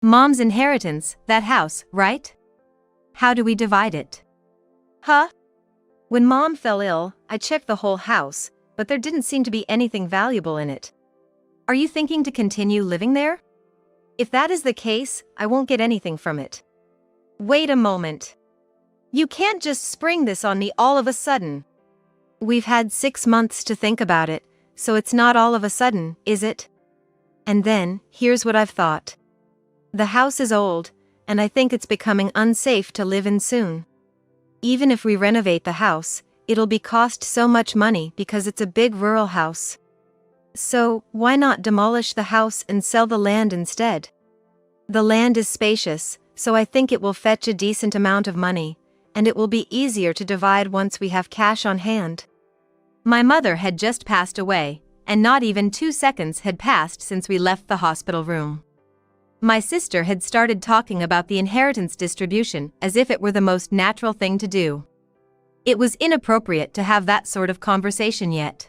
Mom's inheritance, that house, right? How do we divide it? Huh? When Mom fell ill, I checked the whole house, but there didn't seem to be anything valuable in it. Are you thinking to continue living there? If that is the case, I won't get anything from it. Wait a moment. You can't just spring this on me all of a sudden. We've had 6 months to think about it, so it's not all of a sudden, is it? And then, here's what I've thought. The house is old, and I think it's becoming unsafe to live in soon. Even if we renovate the house, it'll be cost so much money because it's a big rural house. So, why not demolish the house and sell the land instead? The land is spacious, so I think it will fetch a decent amount of money, and it will be easier to divide once we have cash on hand. My mother had just passed away, and not even 2 seconds had passed since we left the hospital room. My sister had started talking about the inheritance distribution as if it were the most natural thing to do. It was inappropriate to have that sort of conversation yet.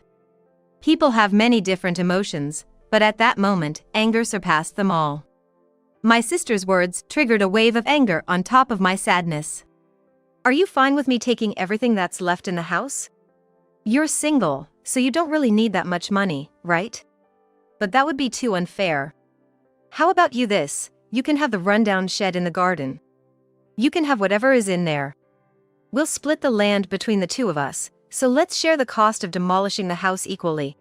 People have many different emotions, but at that moment, anger surpassed them all. My sister's words triggered a wave of anger on top of my sadness. Are you fine with me taking everything that's left in the house? You're single, so you don't really need that much money, right? But that would be too unfair. How about this? You can have the rundown shed in the garden. You can have whatever is in there. We'll split the land between the two of us, so let's share the cost of demolishing the house equally.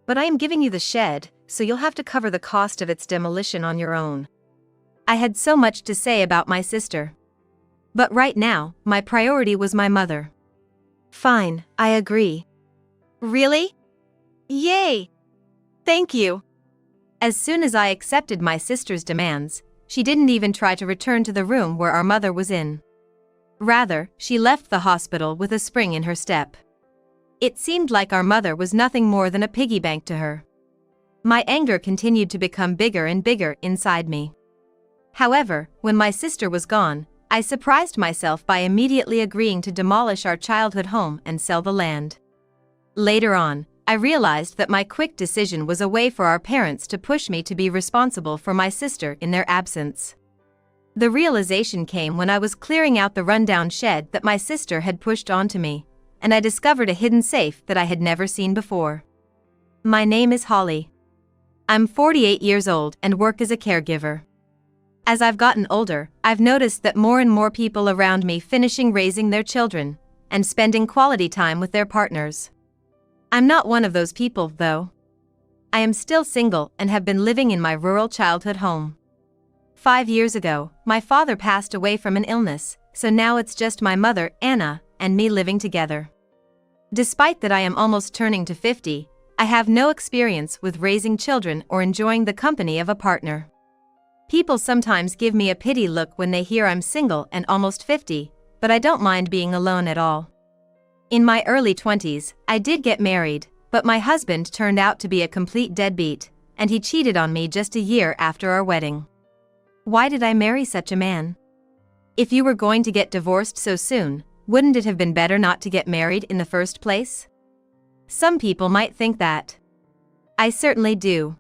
But I am giving you the shed, so you'll have to cover the cost of its demolition on your own. I had so much to say about my sister. But right now, my priority was my mother. Fine, I agree. Really? Yay! Thank you. As soon as I accepted my sister's demands, she didn't even try to return to the room where our mother was in. Rather, she left the hospital with a spring in her step. It seemed like our mother was nothing more than a piggy bank to her. My anger continued to become bigger and bigger inside me. However, when my sister was gone, I surprised myself by immediately agreeing to demolish our childhood home and sell the land. Later on, I realized that my quick decision was a way for our parents to push me to be responsible for my sister in their absence. The realization came when I was clearing out the rundown shed that my sister had pushed onto me, and I discovered a hidden safe that I had never seen before. My name is Holly. I'm 48 years old and work as a caregiver. As I've gotten older, I've noticed that more and more people around me finishing raising their children and spending quality time with their partners. I'm not one of those people, though. I am still single and have been living in my rural childhood home. 5 years ago, my father passed away from an illness, so now it's just my mother, Anna, and me living together. Despite that I am almost turning to 50, I have no experience with raising children or enjoying the company of a partner. People sometimes give me a pity look when they hear I'm single and almost 50, but I don't mind being alone at all. In my early 20s, I did get married, but my husband turned out to be a complete deadbeat, and he cheated on me just a year after our wedding. Why did I marry such a man? If you were going to get divorced so soon, wouldn't it have been better not to get married in the first place? Some people might think that. I certainly do.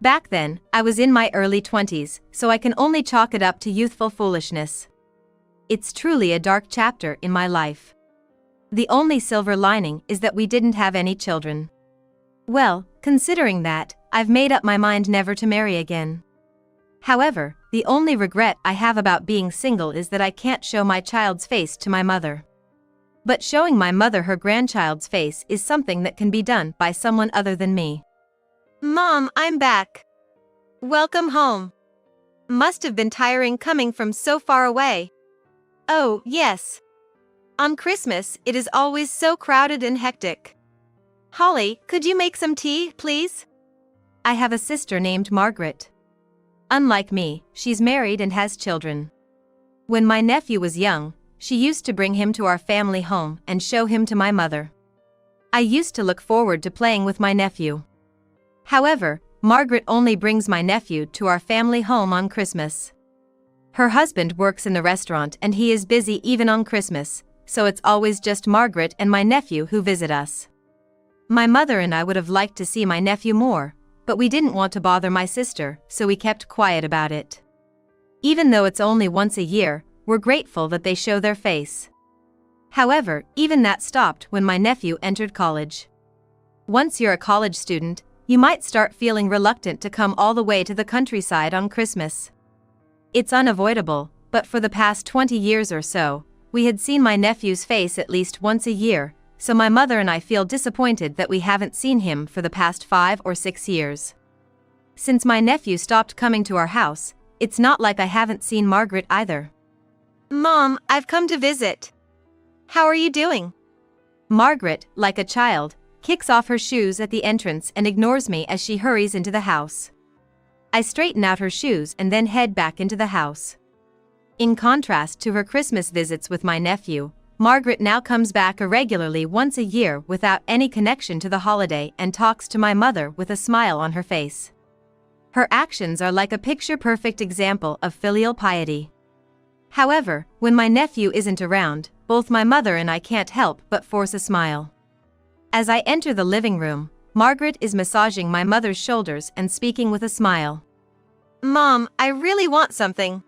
Back then, I was in my early 20s, so I can only chalk it up to youthful foolishness. It's truly a dark chapter in my life. The only silver lining is that we didn't have any children. Well, considering that, I've made up my mind never to marry again. However, the only regret I have about being single is that I can't show my child's face to my mother. But showing my mother her grandchild's face is something that can be done by someone other than me. Mom, I'm back. Welcome home. Must have been tiring coming from so far away. Oh, yes. On Christmas, it is always so crowded and hectic. Holly, could you make some tea, please? I have a sister named Margaret. Unlike me, she's married and has children. When my nephew was young, she used to bring him to our family home and show him to my mother. I used to look forward to playing with my nephew. However, Margaret only brings my nephew to our family home on Christmas. Her husband works in the restaurant and he is busy even on Christmas, so it's always just Margaret and my nephew who visit us. My mother and I would have liked to see my nephew more, but we didn't want to bother my sister, so we kept quiet about it. Even though it's only once a year, we're grateful that they show their face. However, even that stopped when my nephew entered college. Once you're a college student, you might start feeling reluctant to come all the way to the countryside on Christmas. It's unavoidable, but for the past 20 years or so, we had seen my nephew's face at least once a year, so my mother and I feel disappointed that we haven't seen him for the past 5 or 6 years. Since my nephew stopped coming to our house, it's not like I haven't seen Margaret either. Mom, I've come to visit. How are you doing? Margaret, like a child, kicks off her shoes at the entrance and ignores me as she hurries into the house. I straighten out her shoes and then head back into the house. In contrast to her Christmas visits with my nephew, Margaret now comes back irregularly once a year without any connection to the holiday and talks to my mother with a smile on her face. Her actions are like a picture-perfect example of filial piety. However, when my nephew isn't around, both my mother and I can't help but force a smile. As I enter the living room, Margaret is massaging my mother's shoulders and speaking with a smile. Mom, I really want something.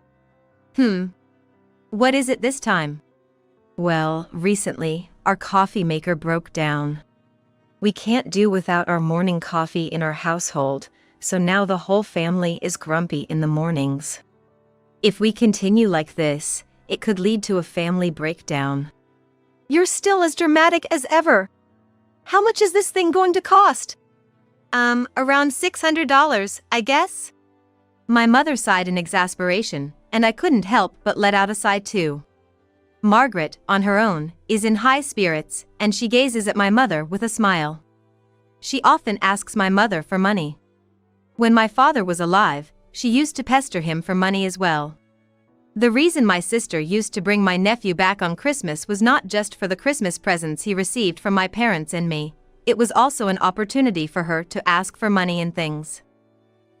What is it this time? Well, recently, our coffee maker broke down. We can't do without our morning coffee in our household, so now the whole family is grumpy in the mornings. If we continue like this, it could lead to a family breakdown. You're still as dramatic as ever. How much is this thing going to cost? Around $600, I guess? My mother sighed in exasperation, and I couldn't help but let out a sigh too. Margaret, on her own, is in high spirits, and she gazes at my mother with a smile. She often asks my mother for money. When my father was alive, she used to pester him for money as well. The reason my sister used to bring my nephew back on Christmas was not just for the Christmas presents he received from my parents and me, it was also an opportunity for her to ask for money and things.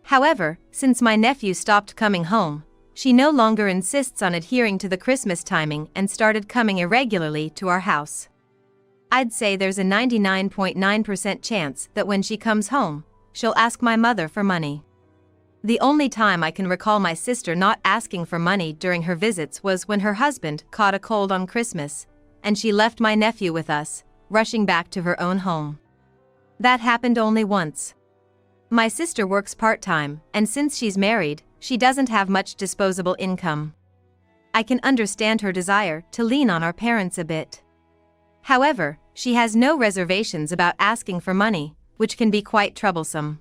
However, since my nephew stopped coming home, she no longer insists on adhering to the Christmas timing and started coming irregularly to our house. I'd say there's a 99.9% chance that when she comes home, she'll ask my mother for money. The only time I can recall my sister not asking for money during her visits was when her husband caught a cold on Christmas, and she left my nephew with us, rushing back to her own home. That happened only once. My sister works part-time, and since she's married, she doesn't have much disposable income. I can understand her desire to lean on our parents a bit. However, she has no reservations about asking for money, which can be quite troublesome.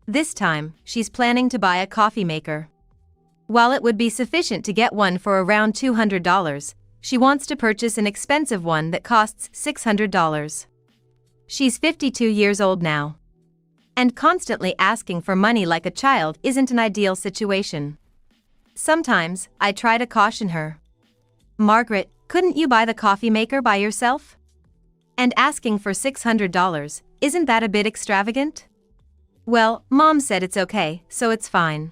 This time, she's planning to buy a coffee maker. While it would be sufficient to get one for around $200, she wants to purchase an expensive one that costs $600. She's 52 years old now. And constantly asking for money like a child isn't an ideal situation. Sometimes, I try to caution her. Margaret, couldn't you buy the coffee maker by yourself? And asking for $600, isn't that a bit extravagant? Well, Mom said it's okay, so it's fine.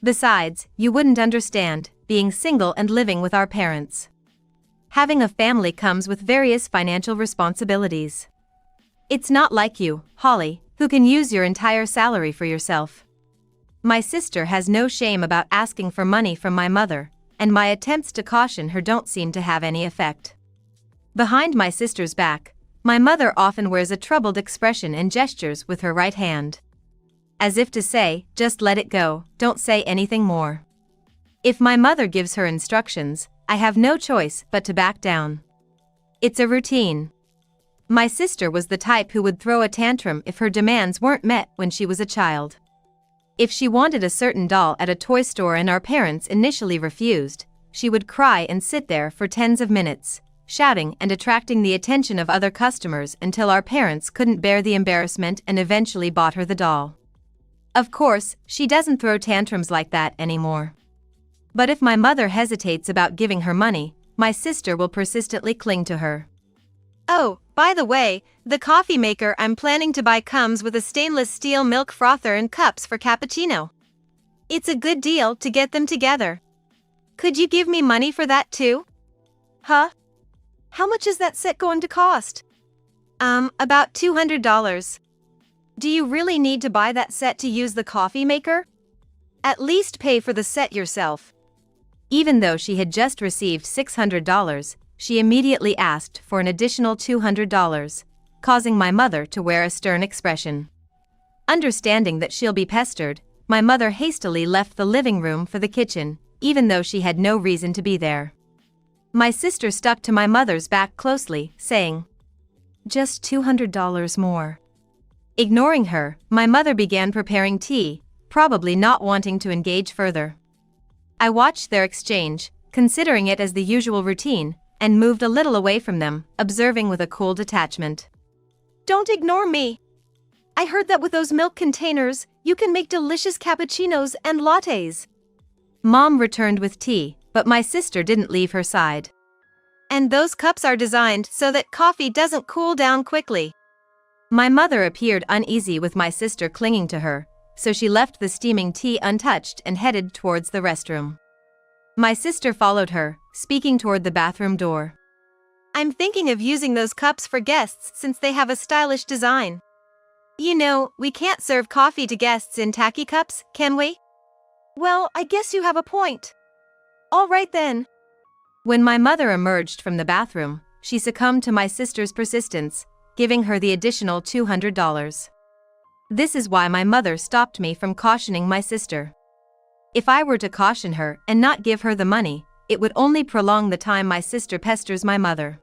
Besides, you wouldn't understand, being single and living with our parents. Having a family comes with various financial responsibilities. It's not like you, Holly, who can use your entire salary for yourself. My sister has no shame about asking for money from my mother, and my attempts to caution her don't seem to have any effect. Behind my sister's back, my mother often wears a troubled expression and gestures with her right hand. As if to say, just let it go, don't say anything more. If my mother gives her instructions, I have no choice but to back down. It's a routine. My sister was the type who would throw a tantrum if her demands weren't met when she was a child. If she wanted a certain doll at a toy store and our parents initially refused, she would cry and sit there for tens of minutes, shouting and attracting the attention of other customers until our parents couldn't bear the embarrassment and eventually bought her the doll. Of course, she doesn't throw tantrums like that anymore. But if my mother hesitates about giving her money, my sister will persistently cling to her. Oh, by the way, the coffee maker I'm planning to buy comes with a stainless steel milk frother and cups for cappuccino. It's a good deal to get them together. Could you give me money for that too? Huh? How much is that set going to cost? About $200. Do you really need to buy that set to use the coffee maker? At least pay for the set yourself. Even though she had just received $600, she immediately asked for an additional $200, causing my mother to wear a stern expression. Understanding that she'll be pestered, my mother hastily left the living room for the kitchen, even though she had no reason to be there. My sister stuck to my mother's back closely, saying, "Just $200 more." Ignoring her, my mother began preparing tea, probably not wanting to engage further. I watched their exchange, considering it as the usual routine, and moved a little away from them, observing with a cool detachment. Don't ignore me. I heard that with those milk containers, you can make delicious cappuccinos and lattes. Mom returned with tea, but my sister didn't leave her side. And those cups are designed so that coffee doesn't cool down quickly. My mother appeared uneasy with my sister clinging to her, so she left the steaming tea untouched and headed towards the restroom. My sister followed her, speaking toward the bathroom door. I'm thinking of using those cups for guests since they have a stylish design. You know, we can't serve coffee to guests in tacky cups, can we? Well, I guess you have a point. All right then. When my mother emerged from the bathroom, she succumbed to my sister's persistence, giving her the additional $200. This is why my mother stopped me from cautioning my sister. If I were to caution her and not give her the money, it would only prolong the time my sister pesters my mother.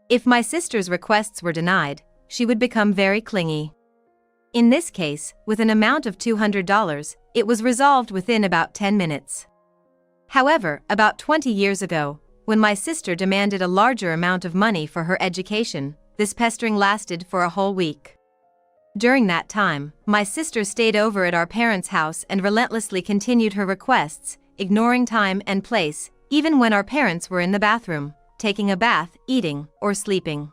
If my sister's requests were denied, she would become very clingy. In this case, with an amount of $200, it was resolved within about 10 minutes. However, about 20 years ago, when my sister demanded a larger amount of money for her education, this pestering lasted for a whole week. During that time, my sister stayed over at our parents' house and relentlessly continued her requests, ignoring time and place, even when our parents were in the bathroom, taking a bath, eating, or sleeping.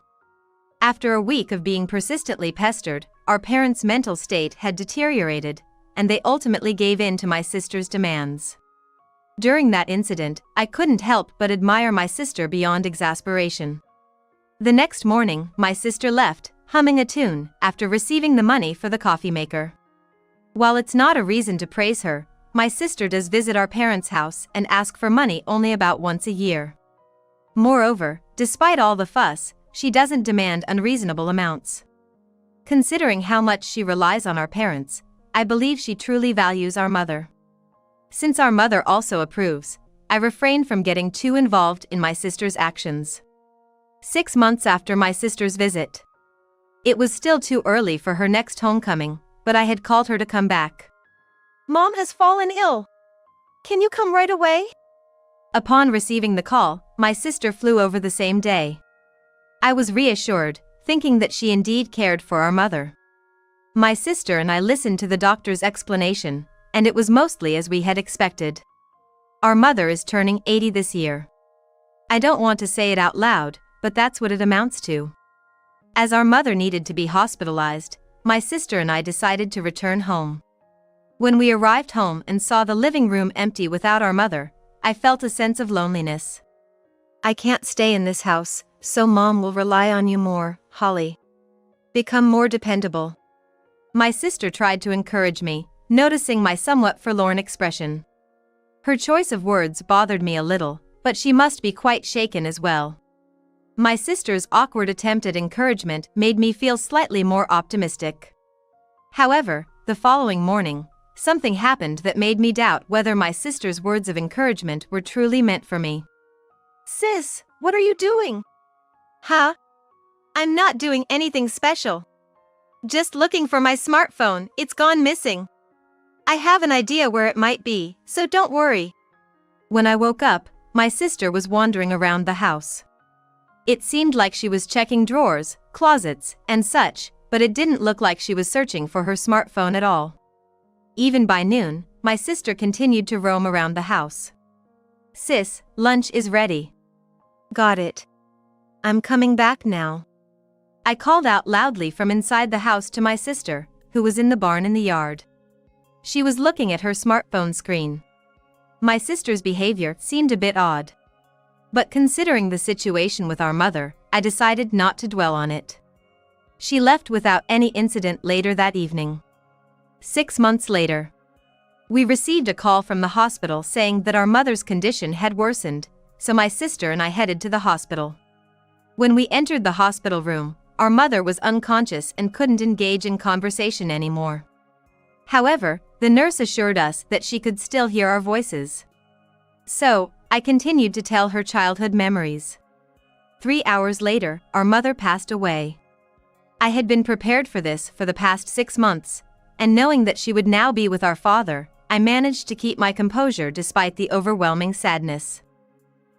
After a week of being persistently pestered, our parents' mental state had deteriorated, and they ultimately gave in to my sister's demands. During that incident, I couldn't help but admire my sister beyond exasperation. The next morning, my sister left, humming a tune, after receiving the money for the coffee maker. While it's not a reason to praise her, my sister does visit our parents' house and ask for money only about once a year. Moreover, despite all the fuss, she doesn't demand unreasonable amounts. Considering how much she relies on our parents, I believe she truly values our mother. Since our mother also approves, I refrain from getting too involved in my sister's actions. 6 months after my sister's visit. It was still too early for her next homecoming, but I had called her to come back. Mom has fallen ill. Can you come right away? Upon receiving the call, my sister flew over the same day. I was reassured, thinking that she indeed cared for our mother. My sister and I listened to the doctor's explanation, and it was mostly as we had expected. Our mother is turning 80 this year. I don't want to say it out loud, but that's what it amounts to. As our mother needed to be hospitalized, my sister and I decided to return home. When we arrived home and saw the living room empty without our mother, I felt a sense of loneliness. I can't stay in this house, so Mom will rely on you more, Holly. Become more dependable. My sister tried to encourage me, noticing my somewhat forlorn expression. Her choice of words bothered me a little, but she must be quite shaken as well. My sister's awkward attempt at encouragement made me feel slightly more optimistic. However, the following morning, something happened that made me doubt whether my sister's words of encouragement were truly meant for me. Sis, what are you doing? Huh? I'm not doing anything special. Just looking for my smartphone, it's gone missing. I have an idea where it might be, so don't worry. When I woke up, my sister was wandering around the house. It seemed like she was checking drawers, closets, and such, but it didn't look like she was searching for her smartphone at all. Even by noon, my sister continued to roam around the house. Sis, lunch is ready. Got it. I'm coming back now. I called out loudly from inside the house to my sister, who was in the barn in the yard. She was looking at her smartphone screen. My sister's behavior seemed a bit odd. But considering the situation with our mother, I decided not to dwell on it. She left without any incident later that evening. 6 months later. We received a call from the hospital saying that our mother's condition had worsened, so my sister and I headed to the hospital. When we entered the hospital room, our mother was unconscious and couldn't engage in conversation anymore. However, the nurse assured us that she could still hear our voices. So, I continued to tell her childhood memories. 3 hours later, our mother passed away. I had been prepared for this for the past 6 months, and knowing that she would now be with our father, I managed to keep my composure despite the overwhelming sadness.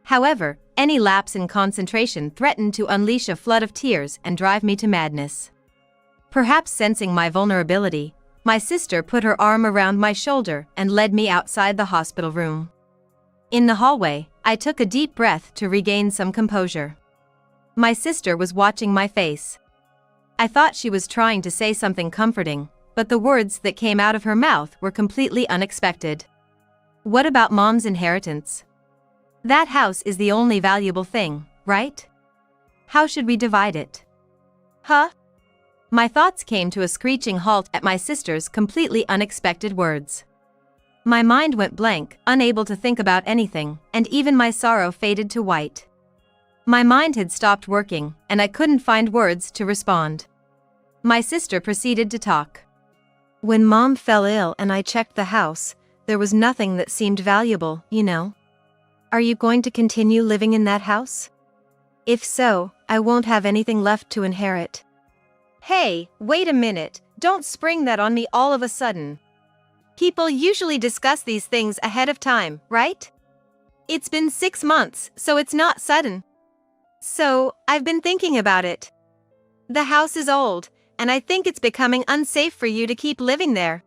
However, any lapse in concentration threatened to unleash a flood of tears and drive me to madness. Perhaps sensing my vulnerability, my sister put her arm around my shoulder and led me outside the hospital room. In the hallway, I took a deep breath to regain some composure. My sister was watching my face. I thought she was trying to say something comforting, but the words that came out of her mouth were completely unexpected. "What about Mom's inheritance? That house is the only valuable thing, right? How should we divide it?" Huh? My thoughts came to a screeching halt at my sister's completely unexpected words. My mind went blank, unable to think about anything, and even my sorrow faded to white. My mind had stopped working, and I couldn't find words to respond. My sister proceeded to talk. "When Mom fell ill and I checked the house, there was nothing that seemed valuable, you know. Are you going to continue living in that house? If so, I won't have anything left to inherit." Hey, wait a minute, don't spring that on me all of a sudden. People usually discuss these things ahead of time, right? It's been 6 months, so it's not sudden. So, I've been thinking about it. The house is old, and I think it's becoming unsafe for you to keep living there.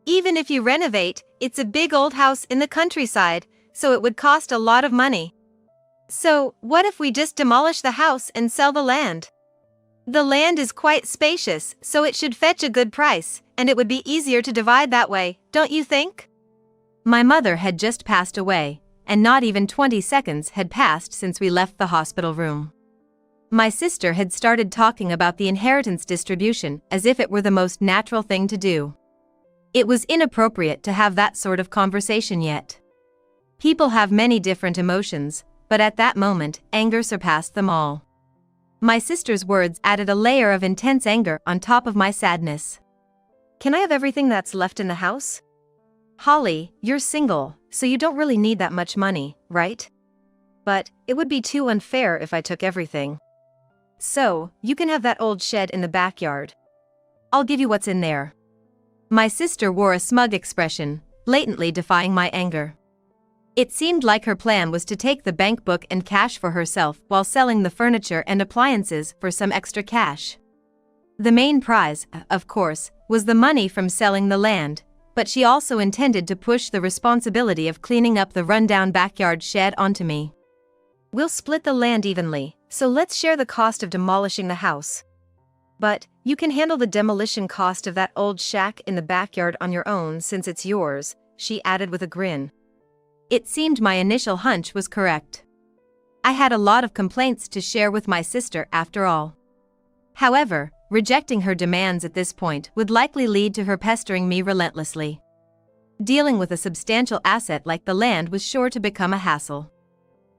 Even if you renovate, it's a big old house in the countryside, so it would cost a lot of money. So, what if we just demolish the house and sell the land? The land is quite spacious, so it should fetch a good price, and it would be easier to divide that way, don't you think? My mother had just passed away, and not even 20 seconds had passed since we left the hospital room. My sister had started talking about the inheritance distribution as if it were the most natural thing to do. It was inappropriate to have that sort of conversation yet. People have many different emotions, but at that moment, anger surpassed them all. My sister's words added a layer of intense anger on top of my sadness. "Can I have everything that's left in the house? Holly, you're single, so you don't really need that much money, right? But it would be too unfair if I took everything. So, you can have that old shed in the backyard. I'll give you what's in there." My sister wore a smug expression, blatantly defying my anger. It seemed like her plan was to take the bank book and cash for herself while selling the furniture and appliances for some extra cash. The main prize, of course, was the money from selling the land, but she also intended to push the responsibility of cleaning up the rundown backyard shed onto me. "We'll split the land evenly, so let's share the cost of demolishing the house. But you can handle the demolition cost of that old shack in the backyard on your own since it's yours," she added with a grin. It seemed my initial hunch was correct. I had a lot of complaints to share with my sister after all. However, rejecting her demands at this point would likely lead to her pestering me relentlessly. Dealing with a substantial asset like the land was sure to become a hassle.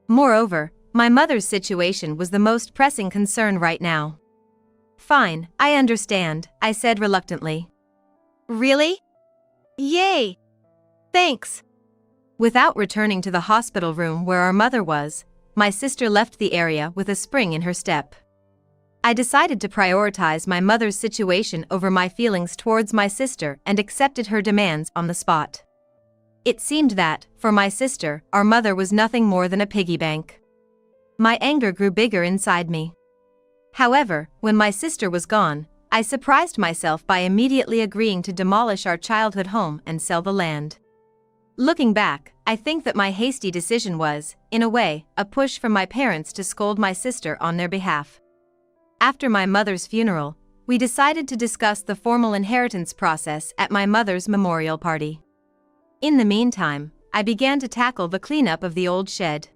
Moreover, my mother's situation was the most pressing concern right now. "Fine, I understand," I said reluctantly. "Really? Yay! Thanks." Without returning to the hospital room where our mother was, my sister left the area with a spring in her step. I decided to prioritize my mother's situation over my feelings towards my sister and accepted her demands on the spot. It seemed that, for my sister, our mother was nothing more than a piggy bank. My anger grew bigger inside me. However, when my sister was gone, I surprised myself by immediately agreeing to demolish our childhood home and sell the land. Looking back, I think that my hasty decision was, in a way, a push from my parents to scold my sister on their behalf. After my mother's funeral, we decided to discuss the formal inheritance process at my mother's memorial party. In the meantime, I began to tackle the cleanup of the old shed.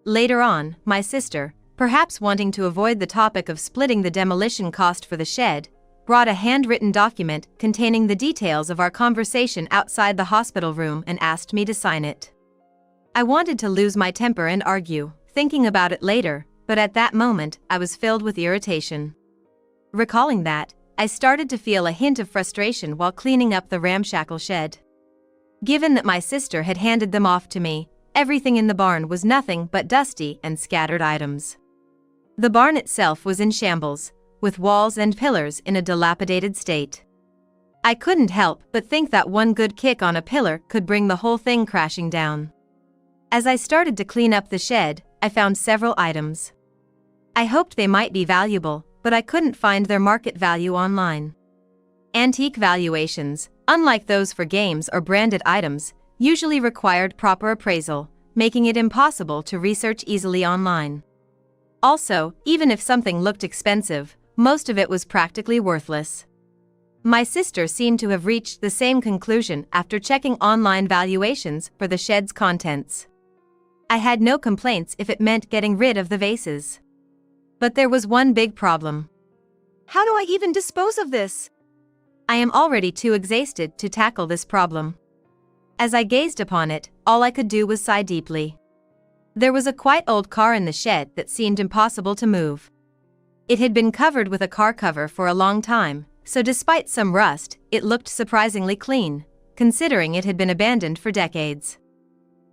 Later on, my sister, perhaps wanting to avoid the topic of splitting the demolition cost for the shed, brought a handwritten document containing the details of our conversation outside the hospital room and asked me to sign it. I wanted to lose my temper and argue, thinking about it later, but at that moment, I was filled with irritation. Recalling that, I started to feel a hint of frustration while cleaning up the ramshackle shed. Given that my sister had handed them off to me, everything in the barn was nothing but dusty and scattered items. The barn itself was in shambles, with walls and pillars in a dilapidated state. I couldn't help but think that one good kick on a pillar could bring the whole thing crashing down. As I started to clean up the shed, I found several items. I hoped they might be valuable, but I couldn't find their market value online. Antique valuations, unlike those for games or branded items, usually required proper appraisal, making it impossible to research easily online. Also, even if something looked expensive, most of it was practically worthless. My sister seemed to have reached the same conclusion after checking online valuations for the shed's contents. I had no complaints if it meant getting rid of the vases. But there was one big problem. How do I even dispose of this? I am already too exhausted to tackle this problem. As I gazed upon it, all I could do was sigh deeply. There was a quite old car in the shed that seemed impossible to move. It had been covered with a car cover for a long time, so despite some rust, it looked surprisingly clean, considering it had been abandoned for decades.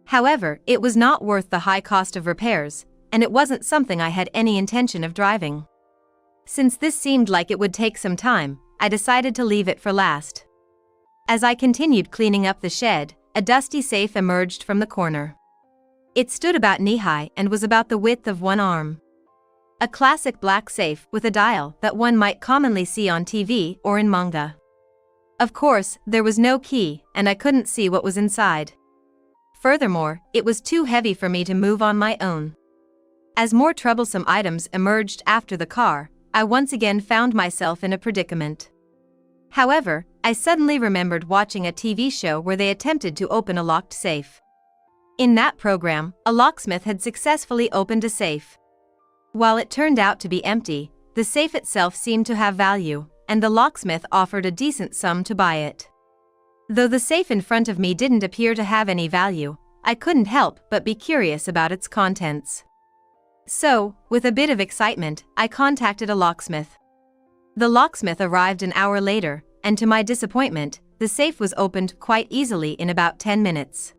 However, it was not worth the high cost of repairs, and it wasn't something I had any intention of driving. Since this seemed like it would take some time, I decided to leave it for last. As I continued cleaning up the shed, a dusty safe emerged from the corner. It stood about knee-high and was about the width of one arm. A classic black safe with a dial that one might commonly see on TV or in manga. Of course, there was no key, and I couldn't see what was inside. Furthermore, it was too heavy for me to move on my own. As more troublesome items emerged after the car, I once again found myself in a predicament. However, I suddenly remembered watching a TV show where they attempted to open a locked safe. In that program, a locksmith had successfully opened a safe. While it turned out to be empty, the safe itself seemed to have value, and the locksmith offered a decent sum to buy it. Though the safe in front of me didn't appear to have any value, I couldn't help but be curious about its contents. So, with a bit of excitement, I contacted a locksmith. The locksmith arrived an hour later, and to my disappointment, the safe was opened quite easily in about 10 minutes.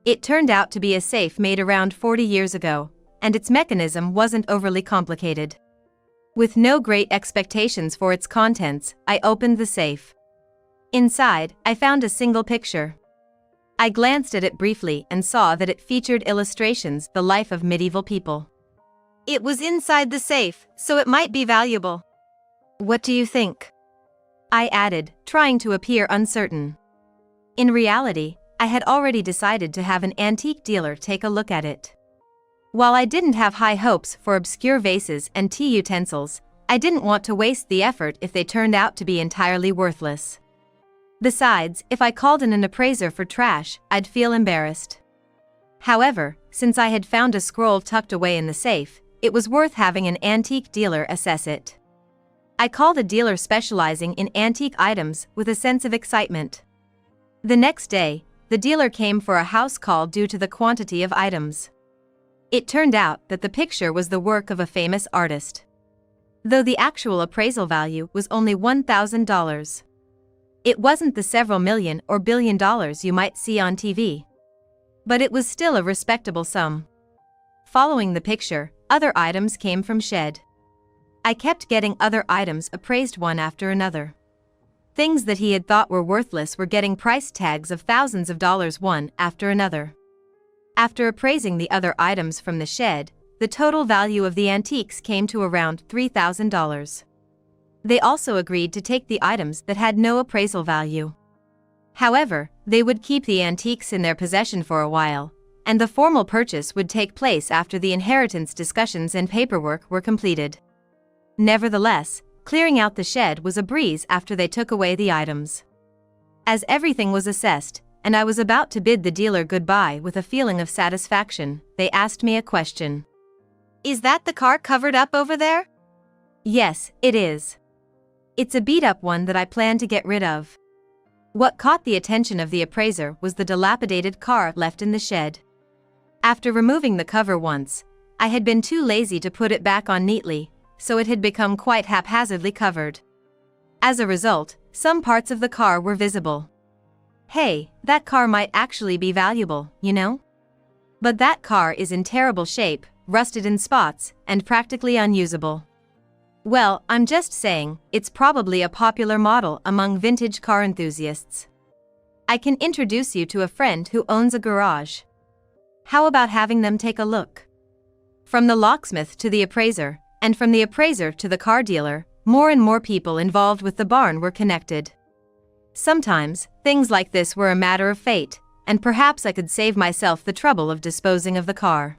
It turned out to be a safe made around 40 years ago, and its mechanism wasn't overly complicated. With no great expectations for its contents, I opened the safe. Inside, I found a single picture. I glanced at it briefly and saw that it featured illustrations the life of medieval people. It was inside the safe, so it might be valuable. What do you think? I added, trying to appear uncertain. In reality, I had already decided to have an antique dealer take a look at it. While I didn't have high hopes for obscure vases and tea utensils, I didn't want to waste the effort if they turned out to be entirely worthless. Besides, if I called in an appraiser for trash, I'd feel embarrassed. However, since I had found a scroll tucked away in the safe, it was worth having an antique dealer assess it. I called a dealer specializing in antique items with a sense of excitement. The next day, the dealer came for a house call due to the quantity of items. It turned out that the picture was the work of a famous artist. Though the actual appraisal value was only $1,000. It wasn't the several million or billion dollars you might see on TV. But it was still a respectable sum. Following the picture, other items came from shed. I kept getting other items appraised one after another. Things that he had thought were worthless were getting price tags of thousands of dollars one after another. After appraising the other items from the shed, the total value of the antiques came to around $3,000. They also agreed to take the items that had no appraisal value. However, they would keep the antiques in their possession for a while, and the formal purchase would take place after the inheritance discussions and paperwork were completed. Nevertheless, clearing out the shed was a breeze after they took away the items. As everything was assessed, and I was about to bid the dealer goodbye with a feeling of satisfaction, they asked me a question. Is that the car covered up over there? Yes, it is. It's a beat-up one that I plan to get rid of. What caught the attention of the appraiser was the dilapidated car left in the shed. After removing the cover once, I had been too lazy to put it back on neatly, so it had become quite haphazardly covered. As a result, some parts of the car were visible. Hey, that car might actually be valuable, you know? But that car is in terrible shape, rusted in spots, and practically unusable. Well, I'm just saying, it's probably a popular model among vintage car enthusiasts. I can introduce you to a friend who owns a garage. How about having them take a look? From the locksmith to the appraiser, and from the appraiser to the car dealer, more and more people involved with the barn were connected. Sometimes, things like this were a matter of fate, and perhaps I could save myself the trouble of disposing of the car.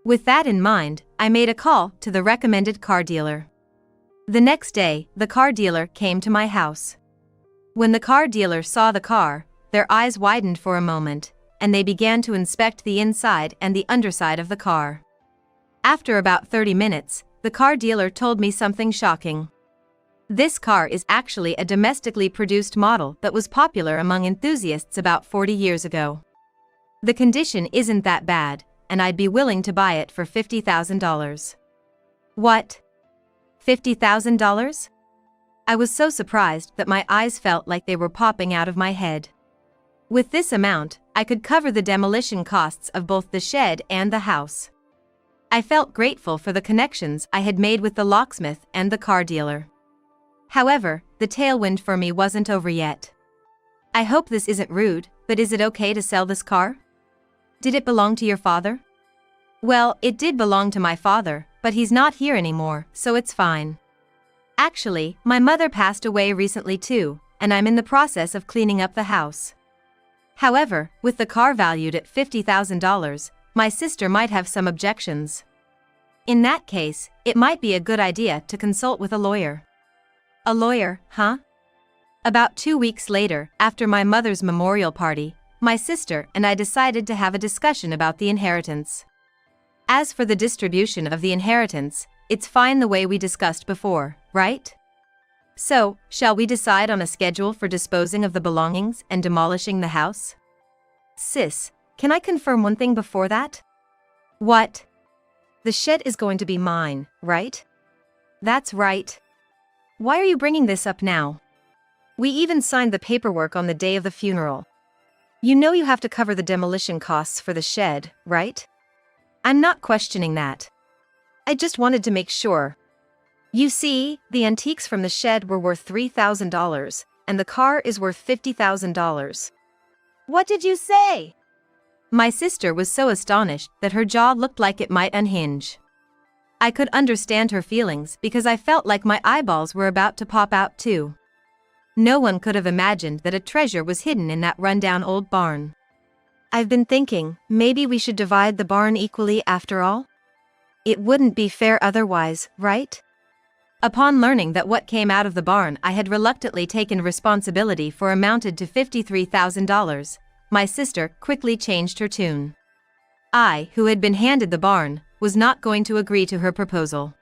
With that in mind, I made a call to the recommended car dealer. The next day, the car dealer came to my house. When the car dealer saw the car, their eyes widened for a moment, and they began to inspect the inside and the underside of the car. After about 30 minutes, the car dealer told me something shocking. This car is actually a domestically produced model that was popular among enthusiasts about 40 years ago. The condition isn't that bad, and I'd be willing to buy it for $50,000. What? $50,000? I was so surprised that my eyes felt like they were popping out of my head. With this amount, I could cover the demolition costs of both the shed and the house. I felt grateful for the connections I had made with the locksmith and the car dealer. However, the tailwind for me wasn't over yet. I hope this isn't rude, but is it okay to sell this car? Did it belong to your father? Well, it did belong to my father, but he's not here anymore, so it's fine. Actually, my mother passed away recently too, and I'm in the process of cleaning up the house. However, with the car valued at $50,000, my sister might have some objections. In that case, it might be a good idea to consult with a lawyer. A lawyer, huh? About 2 weeks later, after my mother's memorial party, my sister and I decided to have a discussion about the inheritance. As for the distribution of the inheritance, it's fine the way we discussed before, right? So, shall we decide on a schedule for disposing of the belongings and demolishing the house? Sis, can I confirm one thing before that? What? The shed is going to be mine, right? That's right. Why are you bringing this up now? We even signed the paperwork on the day of the funeral. You know you have to cover the demolition costs for the shed, right? I'm not questioning that. I just wanted to make sure. You see, the antiques from the shed were worth $3,000, and the car is worth $50,000. What did you say? My sister was so astonished that her jaw looked like it might unhinge. I could understand her feelings because I felt like my eyeballs were about to pop out too. No one could have imagined that a treasure was hidden in that rundown old barn. I've been thinking, maybe we should divide the barn equally after all? It wouldn't be fair otherwise, right? Upon learning that what came out of the barn I had reluctantly taken responsibility for amounted to $53,000, my sister quickly changed her tune. I, who had been handed the barn, was not going to agree to her proposal.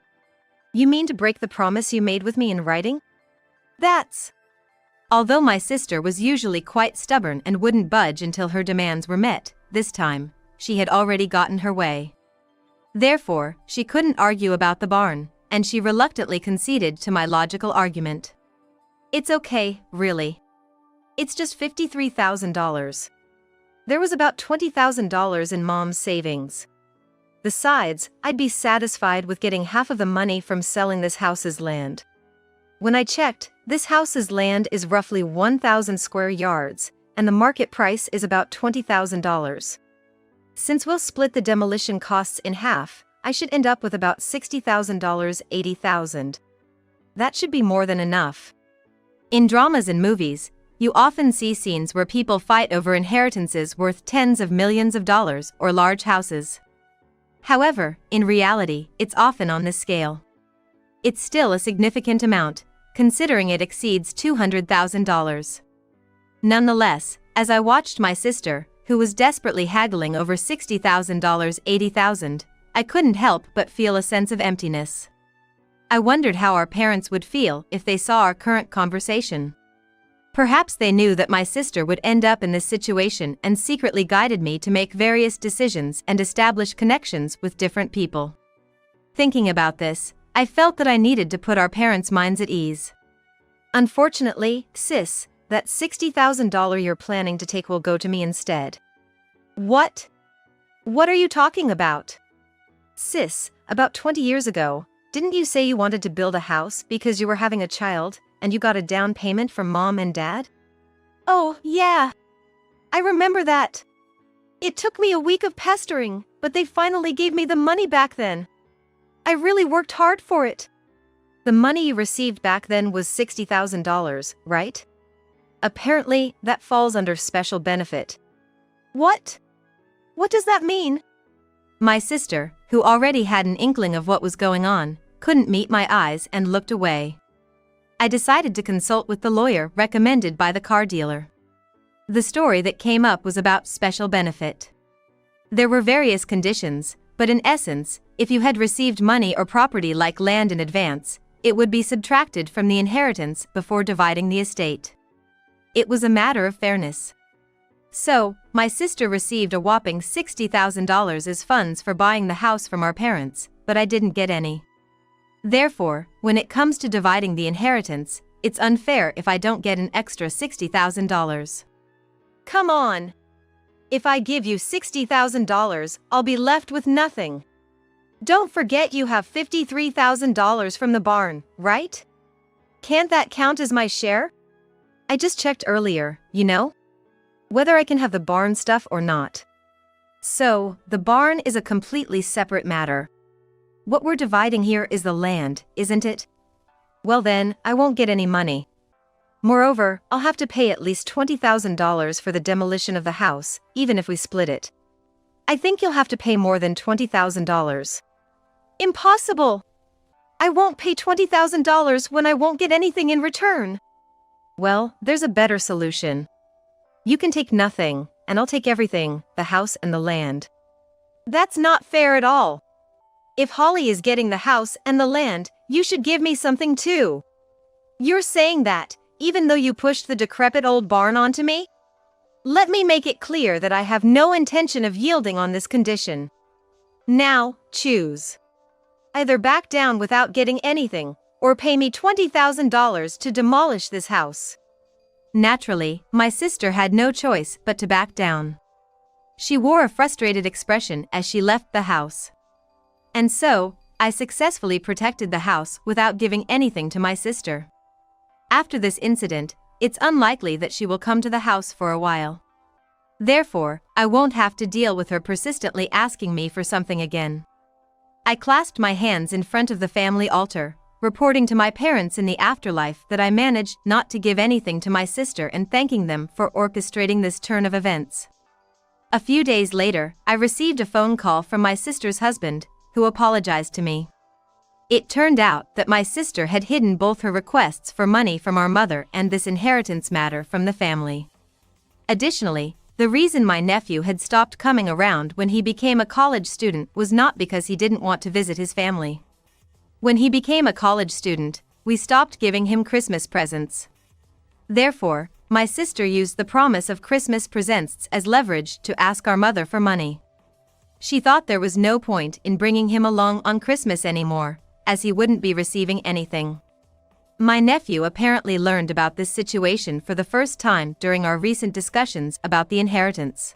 You mean to break the promise you made with me in writing? That's... Although my sister was usually quite stubborn and wouldn't budge until her demands were met, this time, she had already gotten her way. Therefore, she couldn't argue about the barn, and she reluctantly conceded to my logical argument. It's okay, really. It's just $53,000. There was about $20,000 in Mom's savings. Besides, I'd be satisfied with getting half of the money from selling this house's land. When I checked, this house's land is roughly 1,000 square yards, and the market price is about $20,000. Since we'll split the demolition costs in half, I should end up with about $60,000, $80,000. That should be more than enough. In dramas and movies, you often see scenes where people fight over inheritances worth tens of millions of dollars or large houses. However, in reality, it's often on this scale. It's still a significant amount, considering it exceeds $200,000. Nonetheless, as I watched my sister, who was desperately haggling over $60,000, $80,000, I couldn't help but feel a sense of emptiness. I wondered how our parents would feel if they saw our current conversation. Perhaps they knew that my sister would end up in this situation and secretly guided me to make various decisions and establish connections with different people. Thinking about this, I felt that I needed to put our parents' minds at ease. Unfortunately, sis, that $60,000 you're planning to take will go to me instead. What? What are you talking about? Sis, about 20 years ago, didn't you say you wanted to build a house because you were having a child and you got a down payment from mom and dad? Oh, yeah. I remember that. It took me a week of pestering, but they finally gave me the money back then. I really worked hard for it. The money you received back then was $60,000, right? Apparently, that falls under special benefit. What? What does that mean? My sister, who already had an inkling of what was going on, couldn't meet my eyes and looked away. I decided to consult with the lawyer recommended by the car dealer. The story that came up was about special benefit. There were various conditions, but in essence, if you had received money or property like land in advance, it would be subtracted from the inheritance before dividing the estate. It was a matter of fairness. So, my sister received a whopping $60,000 as funds for buying the house from our parents, but I didn't get any. Therefore, when it comes to dividing the inheritance, it's unfair if I don't get an extra $60,000. Come on! If I give you $60,000, I'll be left with nothing. Don't forget you have $53,000 from the barn, right? Can't that count as my share? I just checked earlier, you know? Whether I can have the barn stuff or not. So, the barn is a completely separate matter. What we're dividing here is the land, isn't it? Well then, I won't get any money. Moreover, I'll have to pay at least $20,000 for the demolition of the house, even if we split it. I think you'll have to pay more than $20,000. Impossible! I won't pay $20,000 when I won't get anything in return. Well, there's a better solution. You can take nothing, and I'll take everything, the house and the land. That's not fair at all. If Holly is getting the house and the land, you should give me something too. You're saying that, even though you pushed the decrepit old barn onto me? Let me make it clear that I have no intention of yielding on this condition. Now, choose. Either back down without getting anything, or pay me $20,000 to demolish this house. Naturally, my sister had no choice but to back down. She wore a frustrated expression as she left the house. And so, I successfully protected the house without giving anything to my sister. After this incident, it's unlikely that she will come to the house for a while. Therefore, I won't have to deal with her persistently asking me for something again. I clasped my hands in front of the family altar, reporting to my parents in the afterlife that I managed not to give anything to my sister and thanking them for orchestrating this turn of events. A few days later, I received a phone call from my sister's husband, who apologized to me. It turned out that my sister had hidden both her requests for money from our mother and this inheritance matter from the family. Additionally, the reason my nephew had stopped coming around when he became a college student was not because he didn't want to visit his family. When he became a college student, we stopped giving him Christmas presents. Therefore, my sister used the promise of Christmas presents as leverage to ask our mother for money. She thought there was no point in bringing him along on Christmas anymore, as he wouldn't be receiving anything. My nephew apparently learned about this situation for the first time during our recent discussions about the inheritance.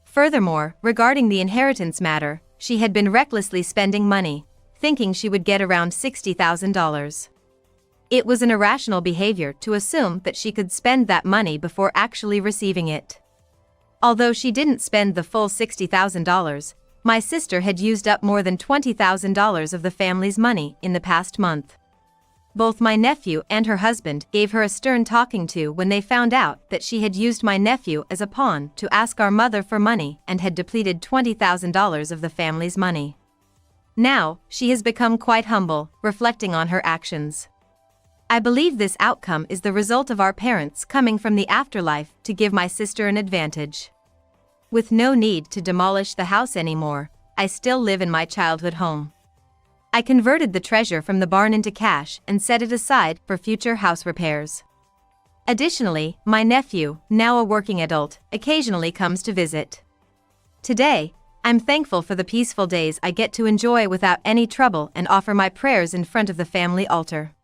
Furthermore, regarding the inheritance matter, she had been recklessly spending money, thinking she would get around $60,000. It was an irrational behavior to assume that she could spend that money before actually receiving it. Although she didn't spend the full $60,000, my sister had used up more than $20,000 of the family's money in the past month. Both my nephew and her husband gave her a stern talking to when they found out that she had used my nephew as a pawn to ask our mother for money and had depleted $20,000 of the family's money. Now, she has become quite humble, reflecting on her actions. I believe this outcome is the result of our parents coming from the afterlife to give my sister an advantage. With no need to demolish the house anymore, I still live in my childhood home. I converted the treasure from the barn into cash and set it aside for future house repairs. Additionally, my nephew, now a working adult, occasionally comes to visit. Today, I'm thankful for the peaceful days I get to enjoy without any trouble and offer my prayers in front of the family altar.